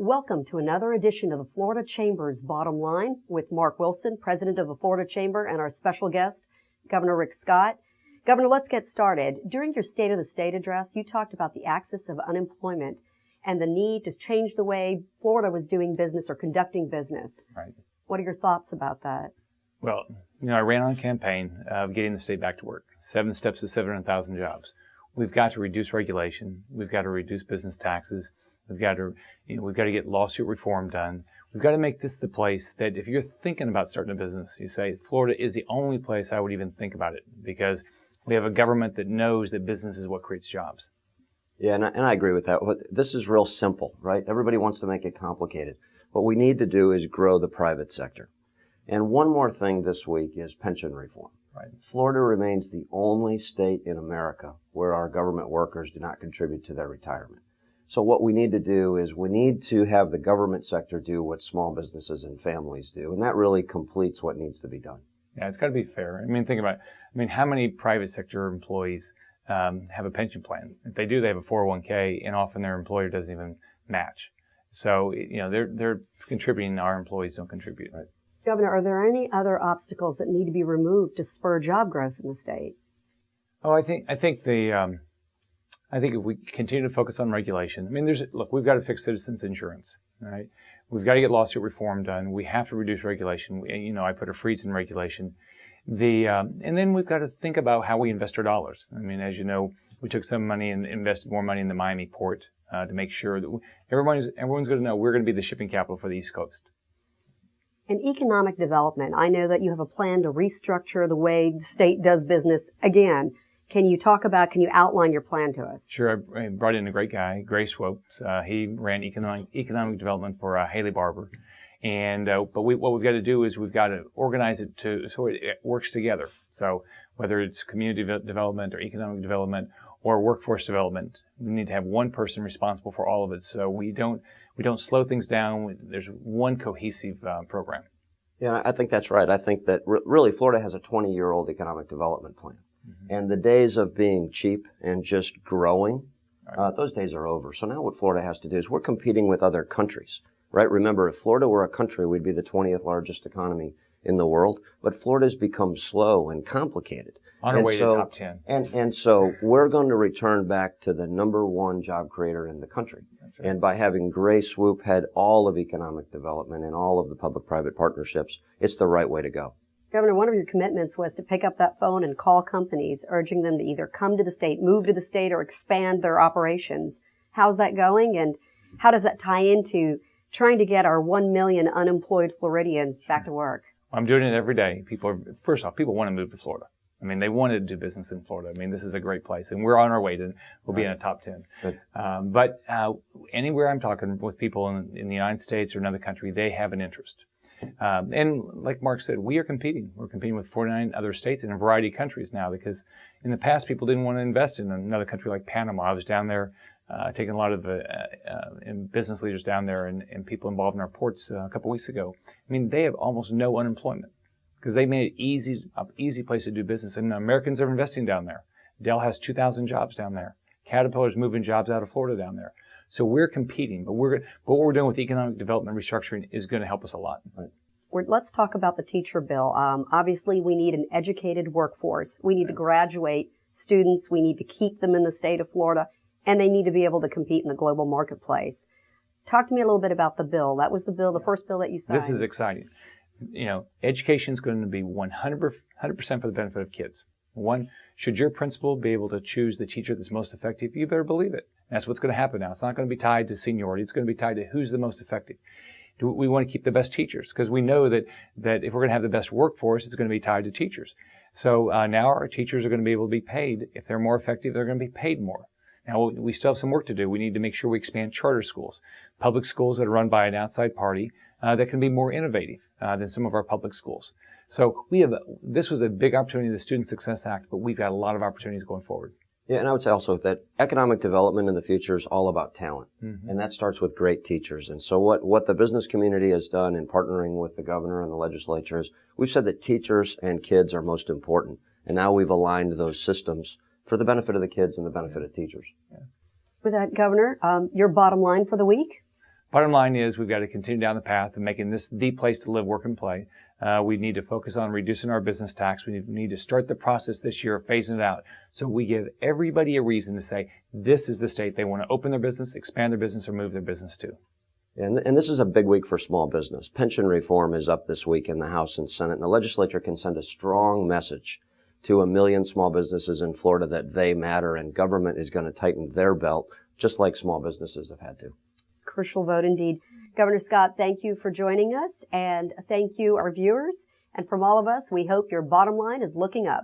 Welcome to another edition of the Florida Chamber's Bottom Line with Mark Wilson, President of the Florida Chamber, and our special guest, Governor Rick Scott. Governor, let's get started. During your State of the State address, you talked about the axis of unemployment and the need to change the way Florida was doing business or conducting business. Right. What are your thoughts about that? Well, I ran on a campaign of getting the state back to work. 7 steps to 700,000 jobs. We've got to reduce regulation. We've got to reduce business taxes. We've got to get lawsuit reform done. We've got to make this the place that if you're thinking about starting a business, you say, Florida is the only place I would even think about it, because we have a government that knows that business is what creates jobs. Yeah, and I agree with that. This is real simple, right? Everybody wants to make it complicated. What we need to do is grow the private sector. And one more thing this week is pension reform. Right. Florida remains the only state in America where our government workers do not contribute to their retirement. So what we need to do is we need to have the government sector do what small businesses and families do, and that really completes what needs to be done. Yeah, it's got to be fair. Think about it. How many private sector employees have a pension plan? If they do, they have a 401k, and often their employer doesn't even match. So, they're contributing, our employees don't contribute. Right. Governor, are there any other obstacles that need to be removed to spur job growth in the state? Oh, I think if we continue to focus on regulation, we've got to fix citizens insurance, right? We've got to get lawsuit reform done. We have to reduce regulation. I put a freeze in regulation. And then we've got to think about how we invest our dollars. As you know, we took some money and invested more money in the Miami port to make sure that everyone's going to know we're going to be the shipping capital for the East Coast. And economic development, I know that you have a plan to restructure the way the state does business again. Can you outline your plan to us? Sure. I brought in a great guy, Gray Swopes. He ran economic development for Haley Barbour. And what we've got to do is we've got to organize it so it works together. So whether it's community development or economic development or workforce development, we need to have one person responsible for all of it, so we don't slow things down. There's one cohesive program. Yeah, I think that's right. I think that really Florida has a 20-year-old economic development plan. Mm-hmm. And the days of being cheap and just growing, those days are over. So now what Florida has to do is we're competing with other countries, right? Remember, if Florida were a country, we'd be the 20th largest economy in the world. But Florida's become slow and complicated. On our way to top 10. And so we're going to return back to the #1 job creator in the country. That's right. And by having Gray Swoop head all of economic development and all of the public-private partnerships, it's the right way to go. Governor, one of your commitments was to pick up that phone and call companies, urging them to either come to the state, move to the state, or expand their operations. How's that going, and how does that tie into trying to get our 1 million unemployed Floridians back to work? I'm doing it every day. People want to move to Florida. They wanted to do business in Florida. This is a great place, and we're on our way we'll be in a top 10. But anywhere I'm talking with people in the United States or another country, they have an interest. And like Mark said, we are competing. We're competing with 49 other states in a variety of countries now, because in the past, people didn't want to invest in another country like Panama. I was down there taking a lot of business leaders down there and people involved in our ports a couple weeks ago. They have almost no unemployment because they made it easy place to do business. And Americans are investing down there. Dell has 2,000 jobs down there. Caterpillar's moving jobs out of Florida down there. So we're competing, but what we're doing with economic development restructuring is going to help us a lot. Right. Let's talk about the teacher bill. Obviously, we need an educated workforce. We need to graduate students. We need to keep them in the state of Florida, and they need to be able to compete in the global marketplace. Talk to me a little bit about the bill. That was the first bill that you signed. This is exciting. Education is going to be 100% for the benefit of kids. Should your principal be able to choose the teacher that's most effective, you better believe it. That's what's going to happen now. It's not going to be tied to seniority. It's going to be tied to who's the most effective. We want to keep the best teachers because we know that if we're going to have the best workforce, it's going to be tied to teachers. So now our teachers are going to be able to be paid. If they're more effective, they're going to be paid more. Now, we still have some work to do. We need to make sure we expand charter schools, public schools that are run by an outside party that can be more innovative than some of our public schools. So this was a big opportunity, the Student Success Act, but we've got a lot of opportunities going forward. Yeah, and I would say also that economic development in the future is all about talent, and that starts with great teachers. And so what the business community has done in partnering with the governor and the legislature is we've said that teachers and kids are most important, and now we've aligned those systems for the benefit of the kids and the benefit of teachers. With that, Governor, your bottom line for the week? Bottom line is we've got to continue down the path of making this the place to live, work, and play. We need to focus on reducing our business tax. We need to start the process this year of phasing it out. So we give everybody a reason to say this is the state they want to open their business, expand their business, or move their business to. And this is a big week for small business. Pension reform is up this week in the House and Senate, and the legislature can send a strong message to 1 million small businesses in Florida that they matter, and government is going to tighten their belt, just like small businesses have had to. Crucial vote indeed. Governor Scott, thank you for joining us, and thank you, our viewers. And from all of us, we hope your bottom line is looking up.